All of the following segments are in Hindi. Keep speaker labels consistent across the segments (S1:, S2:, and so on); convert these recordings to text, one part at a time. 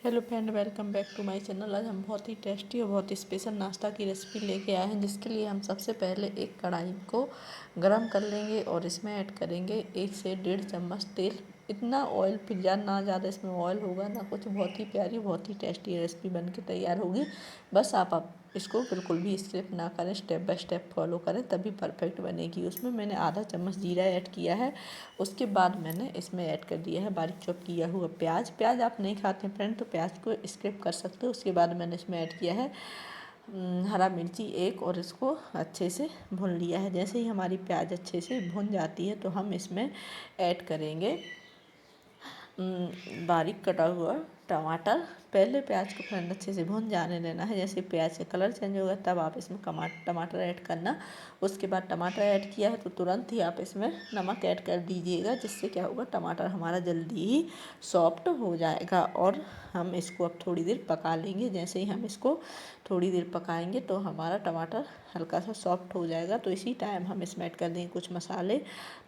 S1: Hello friend, welcome back to my channel. आज हम बहुत ही टेस्टी और बहुत ही स्पेशल नाश्ता की रेसिपी लेके आए हैं, जिसके लिए हम सबसे पहले एक कढ़ाई को गरम कर लेंगे और इसमें ऐड करेंगे 1 से 1.5 चम्मच तेल। इतना ऑयल फिर ना ज़्यादा इसमें ऑयल होगा ना कुछ। बहुत ही प्यारी, बहुत ही टेस्टी रेसिपी बन के तैयार होगी। बस आप इसको बिल्कुल भी स्किप ना करें, स्टेप बाय स्टेप फॉलो करें, तभी परफेक्ट बनेगी। उसमें मैंने आधा चम्मच जीरा ऐड किया है। उसके बाद मैंने इसमें ऐड कर दिया है बारीक चॉप किया हुआ प्याज आप नहीं खाते फ्रेंड तो प्याज को स्किप कर सकते हो। उसके बाद मैंने इसमें ऐड किया है हरा मिर्ची एक, और इसको अच्छे से भून लिया है। जैसे ही हमारी प्याज अच्छे से भुन जाती है तो हम इसमें ऐड करेंगे बारीक कटा हुआ टमाटर। पहले प्याज को फ्रेंड अच्छे से भून जाने देना है। जैसे प्याज का कलर चेंज होगा तब आप इसमें टमाटर ऐड करना। उसके बाद टमाटर ऐड किया है तो तुरंत ही आप इसमें नमक ऐड कर दीजिएगा, जिससे क्या होगा, टमाटर हमारा जल्दी ही सॉफ्ट हो जाएगा। और हम इसको अब थोड़ी देर पका लेंगे। जैसे ही हम इसको थोड़ी देर पकाएंगे तो हमारा टमाटर हल्का सा सॉफ्ट हो जाएगा। तो इसी टाइम हम इसमें ऐड कर देंगे कुछ मसाले।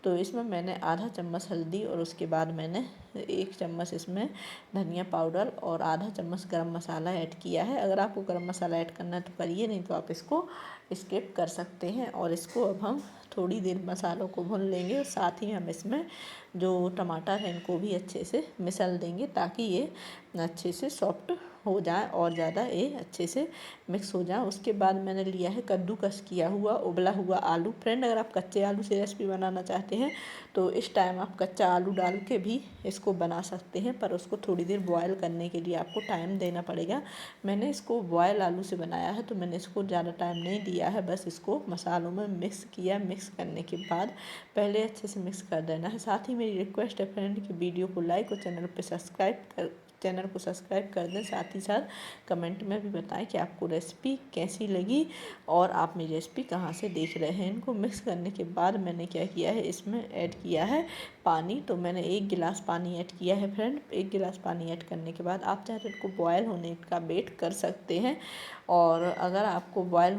S1: तो इसमें मैंने आधा चम्मच हल्दी, और उसके बाद मैंने 1 चम्मच इसमें धनिया पाउडर और आधा चम्मच गरम मसाला ऐड किया है। अगर आपको गरम मसाला ऐड करना है तो करिए, नहीं तो आप इसको स्किप कर सकते हैं। और इसको अब हम थोड़ी देर मसालों को भून लेंगे, और साथ ही हम इसमें जो टमाटर है इनको भी अच्छे से मिसल देंगे, ताकि ये अच्छे से सॉफ्ट हो जाए और ज़्यादा ये अच्छे से मिक्स हो जाए। उसके बाद मैंने लिया है कद्दूकस किया हुआ उबला हुआ आलू। फ्रेंड, अगर आप कच्चे आलू से रेसिपी बनाना चाहते हैं तो इस टाइम आप कच्चा आलू डाल के भी इसको बना सकते हैं, पर उसको थोड़ी देर बॉयल करने के लिए आपको टाइम देना पड़ेगा। मैंने इसको बॉयल आलू से बनाया है तो मैंने इसको ज़्यादा टाइम नहीं दिया है। बस इसको मसालों में मिक्स किया। मिक्स करने के बाद पहले अच्छे से मिक्स कर देना है। साथ ही मेरी रिक्वेस्ट है फ्रेंड कि वीडियो को लाइक और चैनल को सब्सक्राइब कर दें। साथ ही साथ कमेंट में भी बताएं कि आपको रेसिपी कैसी लगी और आप मेरी रेसिपी कहाँ से देख रहे हैं। इनको मिक्स करने के बाद मैंने क्या किया है, इसमें ऐड किया है पानी। तो मैंने 1 गिलास पानी ऐड किया है फ्रेंड। 1 गिलास पानी ऐड करने के बाद आप चाहे तो इनको बॉयल होने का वेट कर सकते हैं। और अगर आपको बॉयल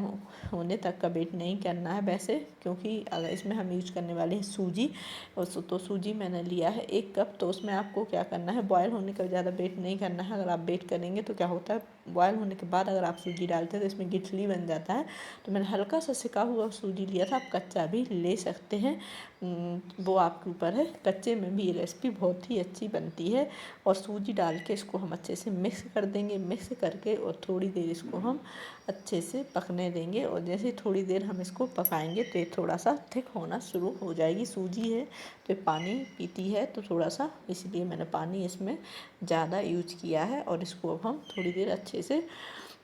S1: होने तक का वेट नहीं करना है वैसे, क्योंकि अगर इसमें हम यूज करने वाले हैं सूजी, तो सूजी मैंने लिया है 1 कप। तो उसमें आपको क्या करना है, बॉयल होने का ज़्यादा वेट नहीं करना है। अगर आप वेट करेंगे तो क्या होता है, बॉयल होने के बाद अगर आप सूजी डालते हैं तो इसमें गिठली बन जाता है। तो मैंने हल्का सा सिका हुआ सूजी लिया था। आप कच्चा भी ले सकते हैं, वो आपके ऊपर है। कच्चे में भी ये रेसिपी बहुत ही अच्छी बनती है। और सूजी डाल के इसको हम अच्छे से मिक्स कर देंगे। मिक्स करके और थोड़ी देर इसको हम अच्छे से पकने देंगे। और जैसे थोड़ी देर हम इसको पकाएंगे तो ये थोड़ा सा थिक होना शुरू हो जाएगी। सूजी है तो पानी पीती है, तो थोड़ा सा इसलिए मैंने पानी इसमें ज़्यादा यूज किया है। और इसको अब हम थोड़ी देर अच्छे से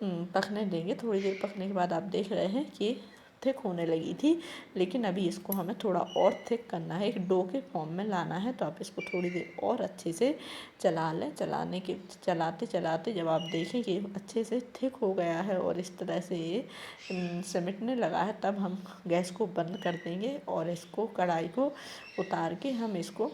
S1: पकने देंगे। थोड़ी देर पकने के बाद आप देख रहे हैं कि थिक होने लगी थी, लेकिन अभी इसको हमें थोड़ा और थिक करना है, एक डो के फॉर्म में लाना है। तो आप इसको थोड़ी देर और अच्छे से चला लें। चलाते चलाते जब आप देखें कि अच्छे से थिक हो गया है और इस तरह से ये सिमटने लगा है, तब हम गैस को बंद कर देंगे। और इसको कढ़ाई को उतार के हम इसको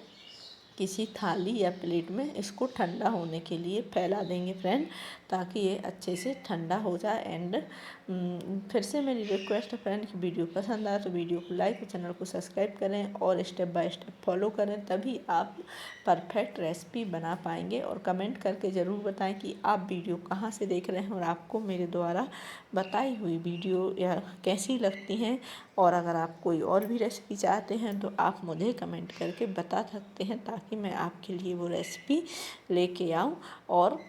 S1: किसी थाली या प्लेट में इसको ठंडा होने के लिए फैला देंगे फ्रेंड, ताकि ये अच्छे से ठंडा हो जाए। एंड फिर से मेरी रिक्वेस्ट है फ्रेंड कि वीडियो पसंद आए तो वीडियो को लाइक और चैनल को सब्सक्राइब करें और स्टेप बाय स्टेप फॉलो करें, तभी आप परफेक्ट रेसिपी बना पाएंगे। और कमेंट करके ज़रूर बताएं कि आप वीडियो कहाँ से देख रहे हैं और आपको मेरे द्वारा बताई हुई वीडियो या कैसी लगती हैं। और अगर आप कोई और भी रेसिपी चाहते हैं तो आप मुझे कमेंट करके बता सकते हैं, ताकि मैं आपके लिए वो रेसिपी लेके आऊँ। और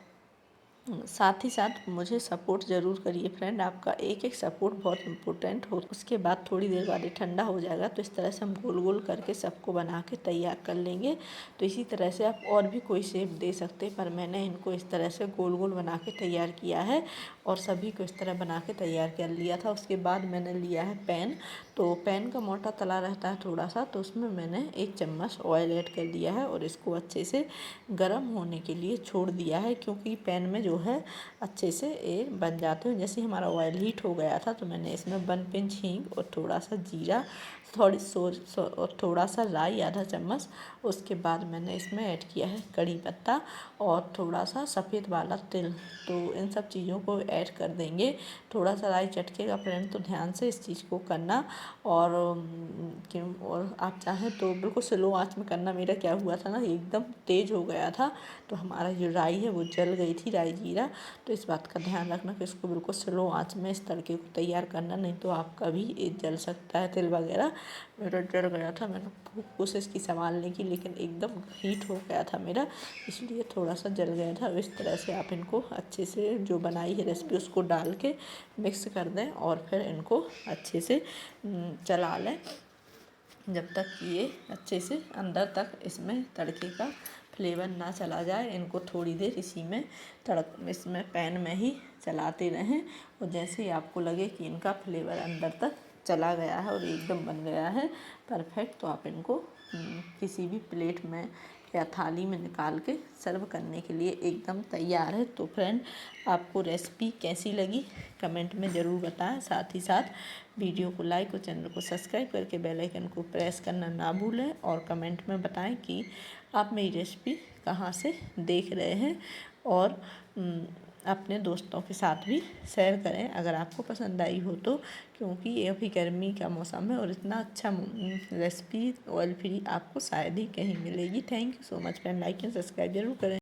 S1: साथ ही साथ मुझे सपोर्ट ज़रूर करिए फ्रेंड। आपका एक एक सपोर्ट बहुत इम्पोर्टेंट हो। उसके बाद थोड़ी देर बाद ये ठंडा हो जाएगा तो इस तरह से हम गोल गोल करके सबको बना के तैयार कर लेंगे। तो इसी तरह से आप और भी कोई शेप दे सकते हैं, पर मैंने इनको इस तरह से गोल गोल बना के तैयार किया है और सभी को इस तरह बना के तैयार कर लिया था। उसके बाद मैंने लिया है पैन। तो पैन का मोटा तला रहता है थोड़ा सा, तो उसमें मैंने 1 चम्मच ऑयल ऐड कर दिया है और इसको अच्छे से गर्म होने के लिए छोड़ दिया है, क्योंकि पैन में जो जो है अच्छे से ये बन जाते हैं। जैसे हमारा ऑयल हीट हो गया था तो मैंने इसमें 1 पिंच हींग और थोड़ा सा जीरा, थोड़ी और थोड़ा सा राई आधा चम्मच, उसके बाद मैंने इसमें ऐड किया है कड़ी पत्ता और थोड़ा सा सफ़ेद वाला तिल। तो इन सब चीज़ों को ऐड कर देंगे। थोड़ा सा राई चटकेगा फ्रेंड, तो ध्यान से इस चीज़ को करना। और और आप चाहें तो बिल्कुल स्लो आंच में करना। मेरा क्या हुआ था ना, एकदम तेज़ हो गया था तो हमारा जो राई है वो जल गई थी, राई जीरा। तो इस बात का ध्यान रखना कि इसको बिल्कुल स्लो आंच में इस तड़के को तैयार करना, नहीं तो आपका भी ये जल सकता है, तिल वगैरह। मेरा जल गया था, मैंने खूब कोशिश की संभालने की, लेकिन एकदम हीट हो गया था मेरा, इसलिए थोड़ा सा जल गया था। इस तरह से आप इनको अच्छे से जो बनाई है रेसिपी उसको डाल के मिक्स कर दें और फिर इनको अच्छे से चला लें जब तक ये अच्छे से अंदर तक इसमें तड़के का फ्लेवर ना चला जाए। इनको थोड़ी देर इसी में इसमें पैन में ही चलाते रहें और जैसे ही आपको लगे कि इनका फ्लेवर अंदर तक चला गया है और एकदम बन गया है परफेक्ट, तो आप इनको किसी भी प्लेट में या थाली में निकाल के सर्व करने के लिए एकदम तैयार है। तो फ्रेंड, आपको रेसिपी कैसी लगी कमेंट में ज़रूर बताएं। साथ ही साथ वीडियो को लाइक और चैनल को सब्सक्राइब करके बेल आइकन को प्रेस करना ना भूलें और कमेंट में बताएं कि आप मेरी रेसिपी कहाँ से देख रहे हैं। और अपने दोस्तों के साथ भी शेयर करें अगर आपको पसंद आई हो तो, क्योंकि ये अभी गर्मी का मौसम है और इतना अच्छा रेसिपी ऑयल फ्री आपको शायद ही कहीं मिलेगी। Thank you so much friend, like and subscribe जरूर करें।